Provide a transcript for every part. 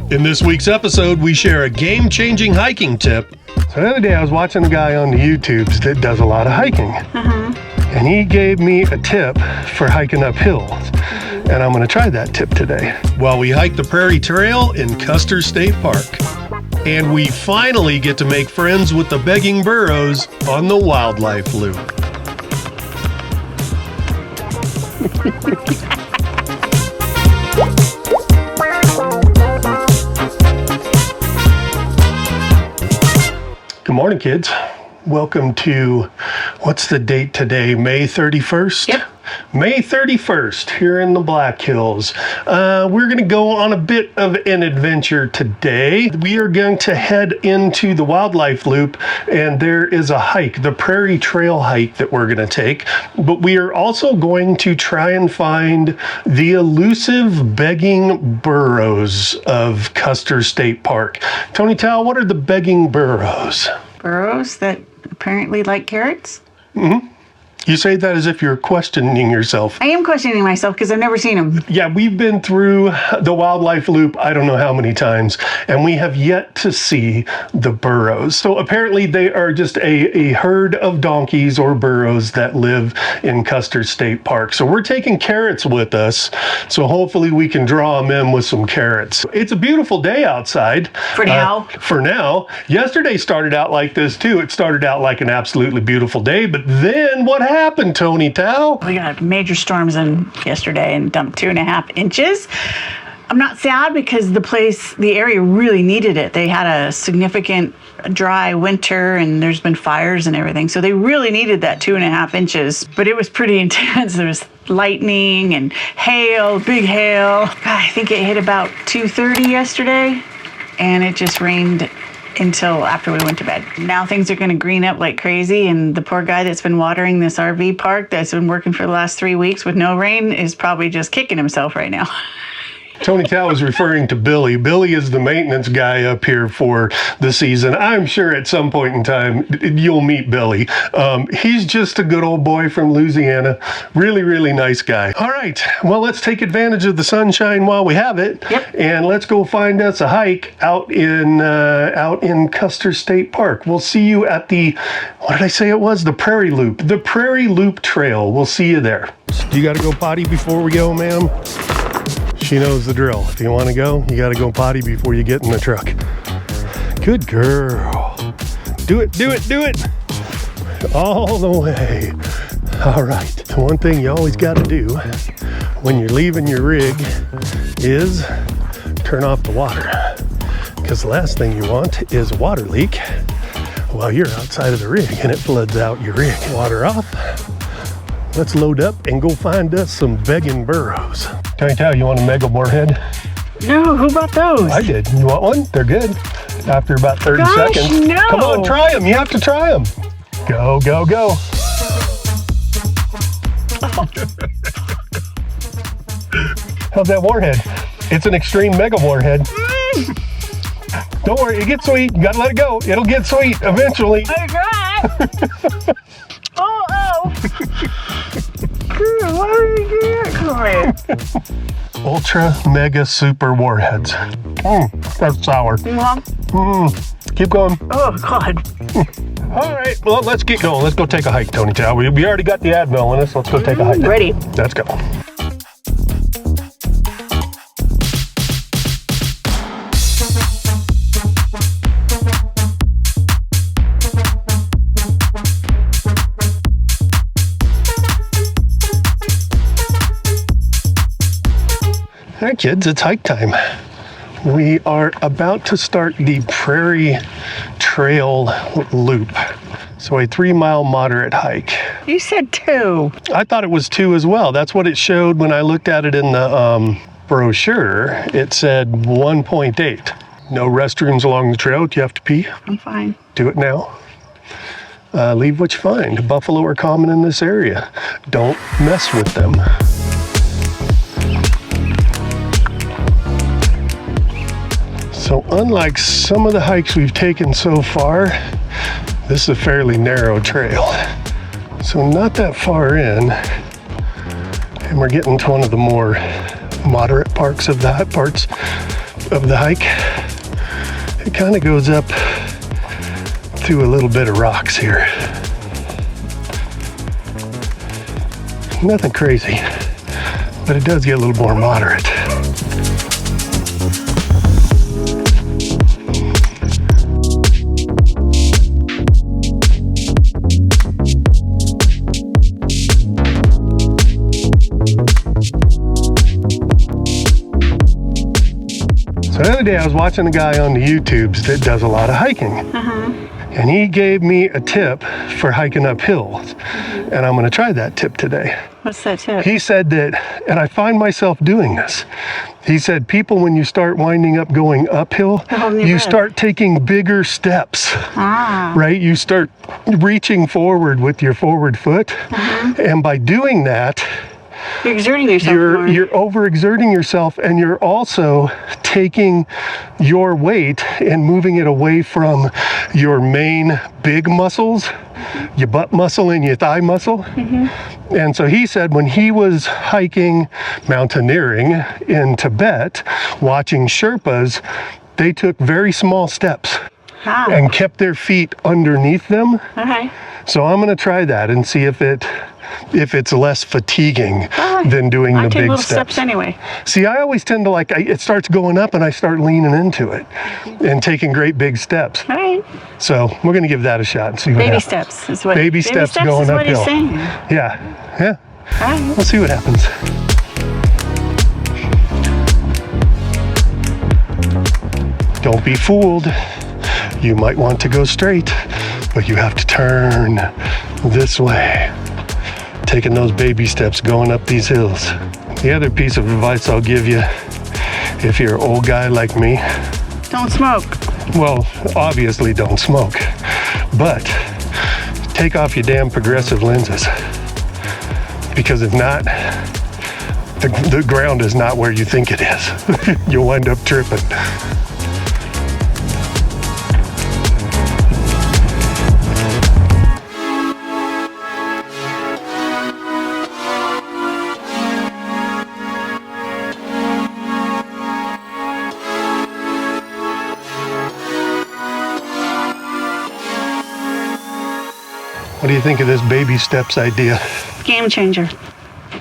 In this week's episode, we share a game-changing hiking tip. So the other day I was watching a guy on the YouTubes that does a lot of hiking. And he gave me a tip for hiking up hills. And I'm gonna try that tip today. While we hike the Prairie Trail in Custer State Park. And we finally get to make friends with the Begging Burros on the wildlife loop. Good morning, kids. Welcome to, what's the date today? May 31st? Yep. May 31st here in the Black Hills. We're going to go on a bit of an adventure today. We are going to head into the wildlife loop, and there is a hike, the Prairie Trail hike that we're going to take. But we are also going to try and find the elusive Begging Burros of Custer State Park. Tony Tal, what are the Begging Burros? Burros that apparently like carrots? Mm-hmm. You say that as if you're questioning yourself. I am questioning myself because I've never seen them. Yeah, we've been through the wildlife loop I don't know how many times, and we have yet to see the burros. So apparently they are just a herd of donkeys or burros that live in Custer State Park. So we're taking carrots with us, so hopefully we can draw them in with some carrots. It's a beautiful day outside. For now. For now. Yesterday started out like this too. It started out like an absolutely beautiful day, but then what happened, Tony Tal? We got major storms in yesterday and dumped 2.5 inches. I'm not sad because the area really needed it. They had a significant dry winter and there's been fires and everything. So they really needed that 2.5 inches, but it was pretty intense. There was lightning and hail, big hail. God, I think it hit about 2:30 yesterday and it just rained until after we went to bed. Now things are going to green up like crazy, and the poor guy that's been watering this RV park that's been working for the last 3 weeks with no rain is probably just kicking himself right now. Tony Tal was referring to Billy. Billy is the maintenance guy up here for the season. I'm sure at some point in time you'll meet Billy. He's just a good old boy from Louisiana. Really, really nice guy. All right, well, let's take advantage of the sunshine while we have it. Yep. And let's go find us a hike out in Custer State Park. We'll see you at the, what did I say it was? The Prairie Loop. The Prairie Loop Trail. We'll see you there. You got to go potty before we go, ma'am? She knows the drill. If you want to go, you got to go potty before you get in the truck. Good girl. Do it, do it, do it. All the way. All right. The one thing you always got to do when you're leaving your rig is turn off the water. Because the last thing you want is a water leak while you're outside of the rig and it floods out your rig. Water off. Let's load up and go find us some Begging Burros. Tony Tal, you want a mega warhead? No, who bought those? I did. You want one? They're good. After about 30 Gosh, seconds. no. Come on, try them. You have to try them. Go, go, go. How's that warhead? It's an extreme mega warhead. Don't worry, it gets sweet. You gotta let it go. It'll get sweet eventually. I tried. Oh. Why did you do that? Come here. Ultra mega super warheads. That's sour. Keep going. Oh, God. All right, well, let's get going. Let's go take a hike, Tony Tal. We already got the Advil in us. Let's go take a hike. Ready. Let's go. All right, kids, it's hike time. We are about to start the Prairie Trail loop. So a 3-mile moderate hike. You said 2. I thought it was 2 as well. That's what it showed when I looked at it in the brochure. It said 1.8. No restrooms along the trail. Do you have to pee? I'm fine. Do it now. Leave what you find. Buffalo are common in this area. Don't mess with them. So unlike some of the hikes we've taken so far, this is a fairly narrow trail. So not that far in, and we're getting to one of the more moderate parts of the of the hike. It kind of goes up through a little bit of rocks here. Nothing crazy, but it does get a little more moderate. So the other day I was watching a guy on the YouTubes that does a lot of hiking. And he gave me a tip for hiking up hills. And I'm gonna try that tip today. What's that tip? He said that, and I find myself doing this. He said, people, when you start winding up going uphill, you start taking bigger steps, right? You start reaching forward with your forward foot. And by doing that, you're exerting yourself more. You're overexerting yourself, and you're also taking your weight and moving it away from your main big muscles, your butt muscle and your thigh muscle. And so he said when he was hiking, mountaineering in Tibet, watching Sherpas, they took very small steps and kept their feet underneath them. So I'm going to try that and see if it's less fatiguing than doing the big little steps anyway. See, I always tend to it starts going up and I start leaning into it and taking great big steps. All right. So we're going to give that a shot and see what happens. Steps is what. Baby steps going is what uphill. he's saying. Yeah. All right. We'll see what happens. Don't be fooled. You might want to go straight, but you have to turn this way. Taking those baby steps going up these hills. The other piece of advice I'll give you, if you're an old guy like me, don't smoke. Well, obviously don't smoke, but take off your damn progressive lenses. Because if not, the ground is not where you think it is. You'll wind up tripping. What do you think of this baby steps idea? Game changer.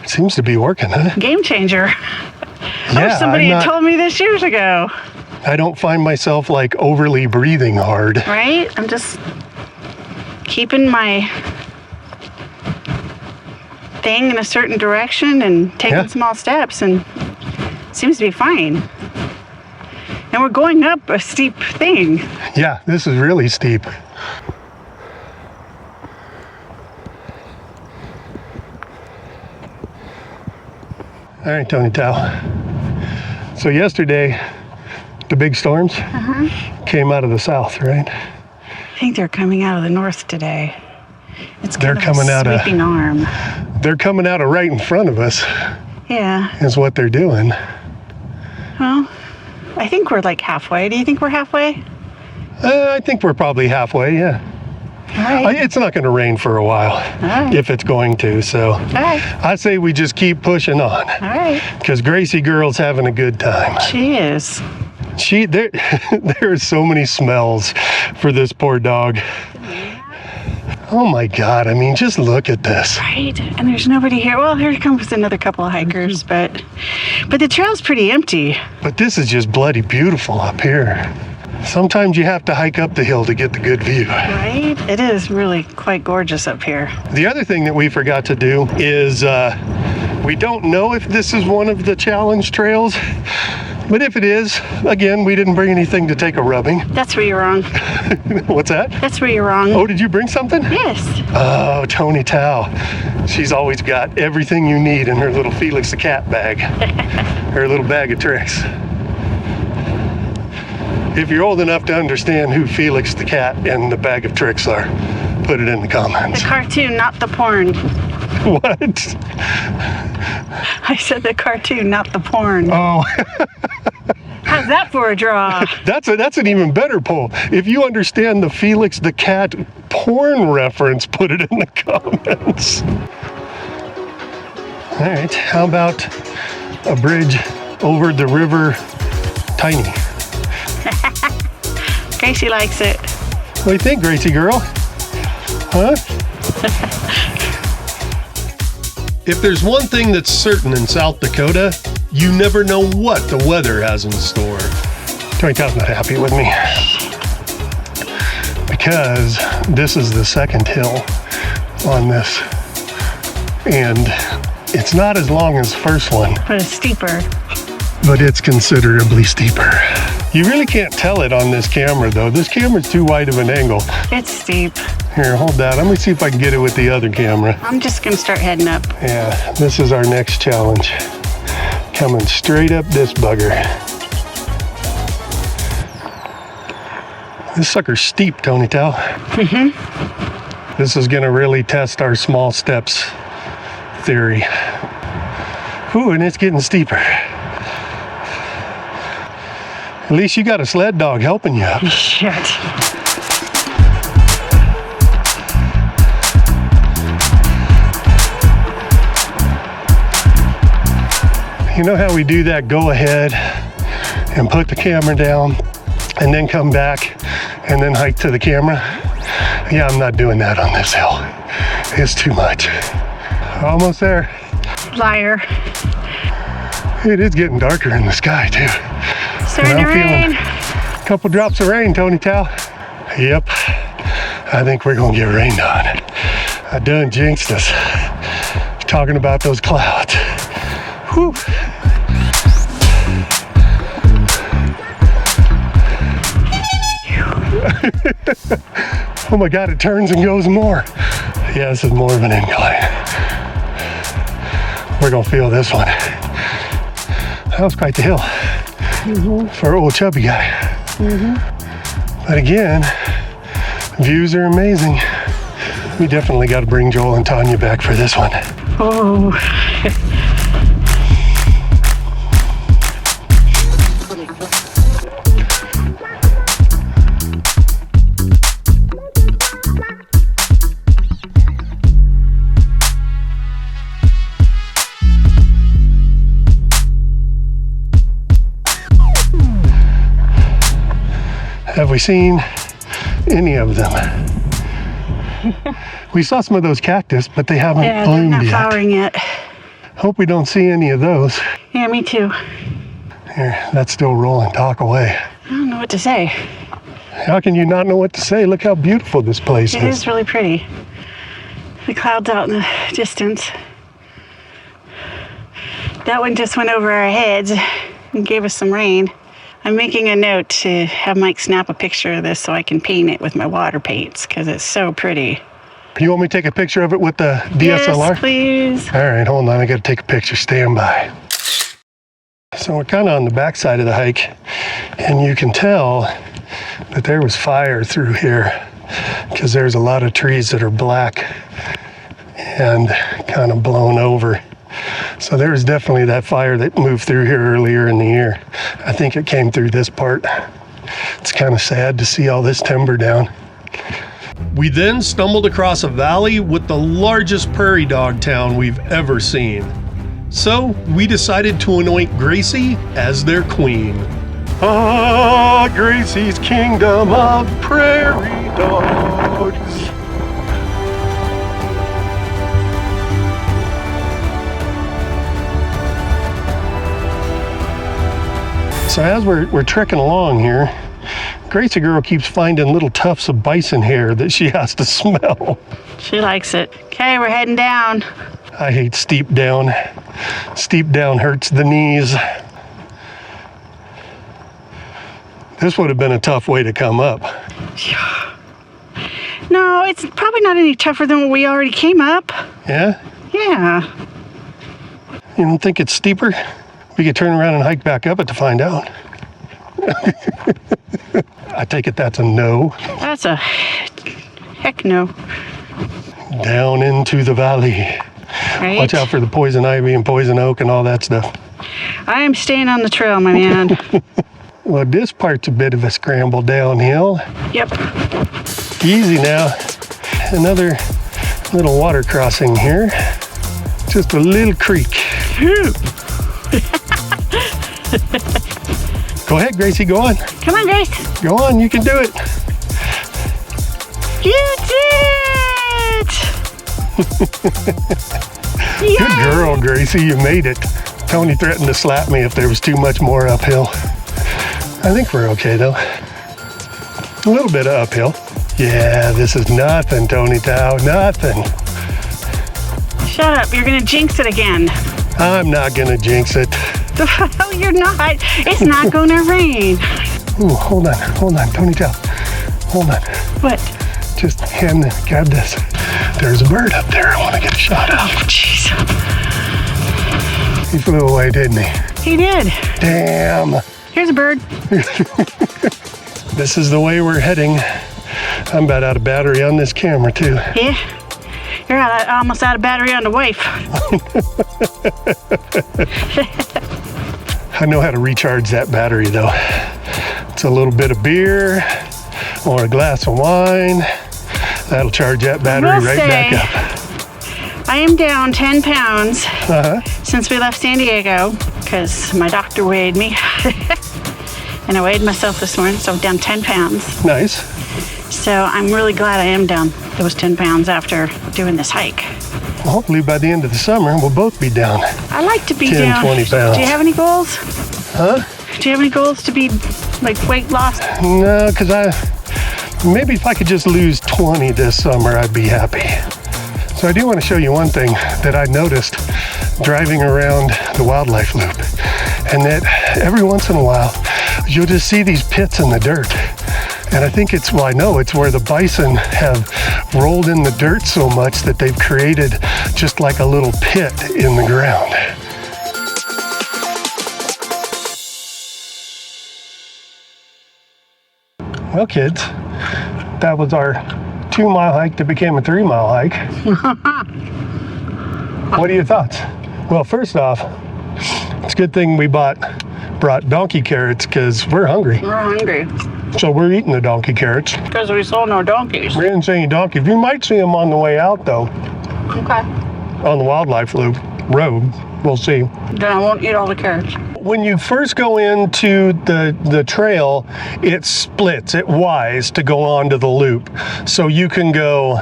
It seems to be working, huh? Game changer. I wish somebody had told me this years ago. I don't find myself overly breathing hard. Right? I'm just keeping my thing in a certain direction and taking small steps, and it seems to be fine. And we're going up a steep thing. Yeah, this is really steep. All right, Tony Tao. So yesterday, the big storms came out of the south, right? I think they're coming out of the north today. They're coming out of sweeping arm. They're coming out of right in front of us. Yeah. Is what they're doing. Well, I think we're halfway. Do you think we're halfway? I think we're probably halfway, yeah. All right. It's not going to rain for a while, if it's going to. So I say we just keep pushing on. All right. Because Gracie girl's having a good time. She is. There are so many smells for this poor dog. Oh my God, I mean, just look at this. Right, and there's nobody here. Well, here comes another couple of hikers, but the trail's pretty empty. But this is just bloody beautiful up here. Sometimes you have to hike up the hill to get the good view. Right, it is really quite gorgeous up here. The other thing that we forgot to do is we don't know if this is one of the challenge trails. But if it is, again, we didn't bring anything to take a rubbing. That's where you're wrong. What's that? That's where you're wrong. Oh, did you bring something? Yes. Oh, Tony Tao. She's always got everything you need in her little Felix the Cat bag. Her little bag of tricks. If you're old enough to understand who Felix the Cat and the bag of tricks are, put it in the comments. The cartoon, not the porn. What? I said the cartoon, not the porn. Oh. How's that for a draw? That's an even better poll. If you understand the Felix the Cat porn reference, put it in the comments. All right, how about a bridge over the river tiny. Gracie likes it. What do you think, Gracie girl? Huh? If there's one thing that's certain in South Dakota, you never know what the weather has in store. Tony Todd's not happy with me because this is the second hill on this, and it's not as long as the first one, But it's steeper. but it's considerably steeper. You really can't tell it on this camera though. This camera's too wide of an angle. It's steep. Here, hold that. Let me see if I can get it with the other camera. I'm just gonna start heading up. Yeah, this is our next challenge. Coming straight up this bugger. This sucker's steep, Tony Tal. This is gonna really test our small steps theory. Ooh, and it's getting steeper. At least you got a sled dog helping you up. Shit. You know how we do that go ahead and put the camera down and then come back and then hike to the camera? Yeah, I'm not doing that on this hill. It's too much. Almost there. Liar. It is getting darker in the sky too. Starting to rain. A couple drops of rain, Tony Tal. Yep. I think we're gonna get rained on. I done jinxed us. Talking about those clouds. Whew. Oh my God, it turns and goes more. Yeah, this is more of an incline. We're gonna feel this one. That was quite the hill for an old chubby guy. But again, views are amazing. We definitely got to bring Joel and Tanya back for this one. Oh. Have we seen any of them? We saw some of those cactus, but they haven't Yeah, they're bloomed not yet. flowering yet. Hope we don't see any of those. Yeah, me too. Here, that's still rolling. Talk away. I don't know what to say. How can you not know what to say? Look how beautiful this place It is really pretty. The clouds out in the distance. That one just went over our heads and gave us some rain. I'm making a note to have Mike snap a picture of this so I can paint it with my water paints because it's so pretty. You want me to take a picture of it with the DSLR? Yes, please. All right, hold on. I got to take a picture. Stand by. So we're kind of on the backside of the hike, and you can tell that there was fire through here because there's a lot of trees that are black and kind of blown over. So there's definitely that fire that moved through here earlier in the year. I think it came through this part. It's kind of sad to see all this timber down. We then stumbled across a valley with the largest prairie dog town we've ever seen. So we decided to anoint Gracie as their queen. Ah, Gracie's kingdom of prairie dogs. So as we're trekking along here, Gracie girl keeps finding little tufts of bison hair that she has to smell. She likes it. Okay, we're heading down. I hate steep down. Steep down hurts the knees. This would have been a tough way to come up. No, it's probably not any tougher than what we already came up. Yeah? Yeah. You don't think it's steeper? We could turn around and hike back up it to find out. I take it that's a no. That's a heck no. Down into the valley. Right? Watch out for the poison ivy and poison oak and all that stuff. I am staying on the trail, my man. Well, this part's a bit of a scramble downhill. Yep. Easy now. Another little water crossing here. Just a little creek. Go ahead, Gracie, go on. Come on, Grace. Go on, you can do it. You did it! Good girl, Gracie, you made it. Tony threatened to slap me if there was too much more uphill. I think we're okay though. A little bit of uphill. Yeah, this is nothing, Tony Tao, nothing. Shut up, you're gonna jinx it again. I'm not gonna jinx it. No, you're not. It's not gonna rain. Ooh, hold on, Tony Tao. Hold on. What? Just grab this. There's a bird up there I want to get a shot of. Oh, jeez. He flew away, didn't he? He did. Damn. Here's a bird. This is the way we're heading. I'm about out of battery on this camera too. Yeah. You're almost out of battery on the wife. I know how to recharge that battery though. It's a little bit of beer or a glass of wine. That'll charge that battery right back up. I am down 10 pounds since we left San Diego because my doctor weighed me. And I weighed myself this morning, so I'm down 10 pounds. Nice. So I'm really glad I am down those 10 pounds after doing this hike. Well, hopefully by the end of the summer, we'll both be down. I like to be 10, down. 20 pounds. Do you have any goals? Huh? Do you have any goals to be like weight loss? No, because maybe if I could just lose 20 this summer, I'd be happy. So I do want to show you one thing that I noticed driving around the wildlife loop. And that every once in a while, you'll just see these pits in the dirt. And I think I know it's where the bison have rolled in the dirt so much that they've created just like a little pit in the ground. Well, kids, that was our 2-mile hike that became a 3-mile hike. What are your thoughts? Well, first off, it's a good thing we brought donkey carrots because we're hungry. We're hungry. So we're eating the donkey carrots. Because we saw no donkeys. We didn't see any donkeys. You might see them on the way out though. Okay. On the wildlife loop road. We'll see. Then I won't eat all the carrots. When you first go into the trail, it splits, it Ys to go onto the loop. So you can go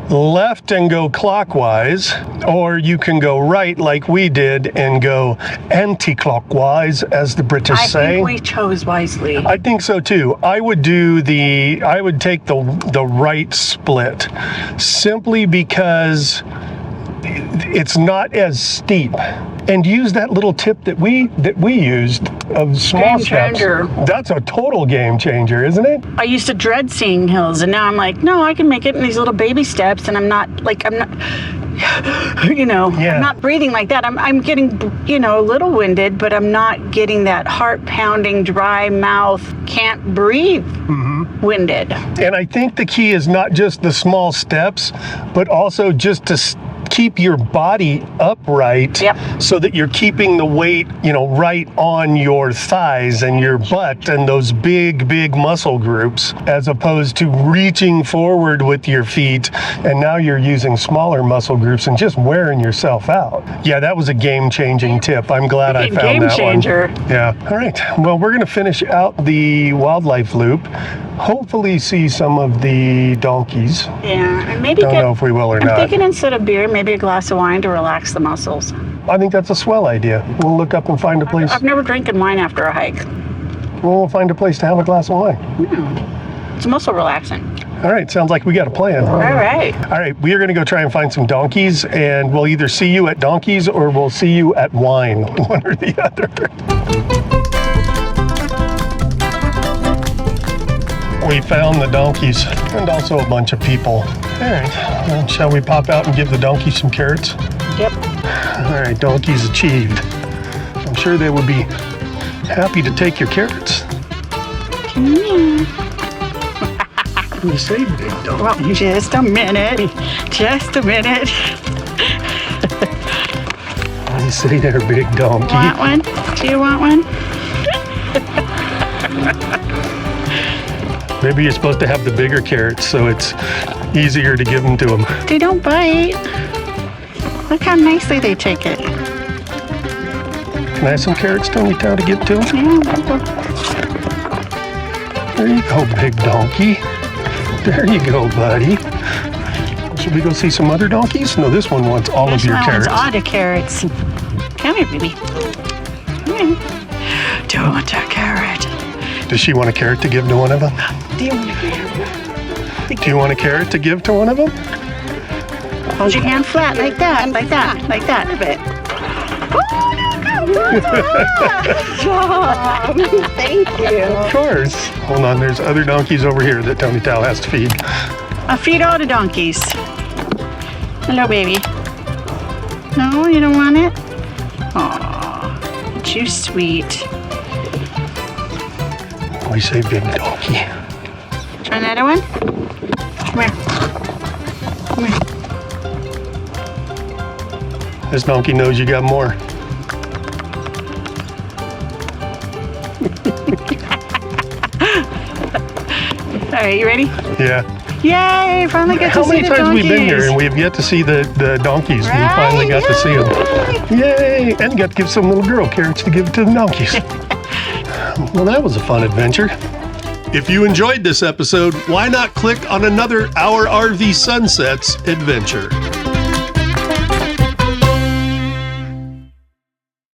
left and go clockwise, or you can go right like we did and go anti-clockwise, as the British say. I think we chose wisely. I think so too. I would take the right split, simply because it's not as steep. And use that little tip that we used of small steps. Game changer. That's a total game changer, isn't it? I used to dread seeing hills, and now I'm like, no, I can make it in these little baby steps, and I'm not, I'm not breathing like that. I'm getting, a little winded, but I'm not getting that heart-pounding, dry mouth, can't breathe winded. And I think the key is not just the small steps, but also just to keep your body upright. Yep. So that you're keeping the weight, right on your thighs and your butt and those big muscle groups, as opposed to reaching forward with your feet, and now you're using smaller muscle groups and just wearing yourself out. Yeah, that was a game-changing tip. I'm glad I found that one. Game changer. Yeah. All right. Well, we're going to finish out the wildlife loop. Hopefully see some of the donkeys. Yeah, and maybe don't know if we will or not. I'm thinking instead of beer, maybe a glass of wine to relax the muscles. I think that's a swell idea. We'll look up and find a place. I've never drinking wine after a hike. We'll find a place to have a glass of wine. It's muscle relaxing. All right, sounds like we got a plan. All right, we are going to go try and find some donkeys, and we'll either see you at donkeys or we'll see you at wine, one or the other. We found the donkeys and also a bunch of people. All right, well, shall we pop out and give the donkeys some carrots? Yep. All right, donkeys achieved. I'm sure they would be happy to take your carrots. What do you say, big dog? Well, just a minute. Just a minute. What do you say there, big donkey? Want one? Do you want one? Maybe you're supposed to have the bigger carrots so it's easier to give them to them. They don't bite. Look how nicely they take it. Can I have some carrots, Tony Tao, to give to them? Yeah, There you go, big donkey. There you go, buddy. Should we go see some other donkeys? No, this one wants all of your carrots. All the carrots. Come here, baby. Come here. Do you want a carrot? Does she want a carrot to give to one of them? Do you want a carrot? Do you want a carrot to give to one of them? Hold your hand flat like that, like that, like that. A bit. Good job. Thank you. Of course. Hold on, there's other donkeys over here that Tony Tao has to feed. I'll feed all the donkeys. Hello, baby. No, you don't want it? Aw, too sweet. We say big donkey. Try another one? Come here. Come here. This donkey knows you got more. All right, you ready? Yeah. Yay! Finally get to How see many the times donkeys. we've been here and we have yet to see the donkeys? Right, We finally got to see them. Yay! And got to give some little girl carrots to give to the donkeys. Well, that was a fun adventure. If you enjoyed this episode, why not click on another Our RV Sunsets adventure?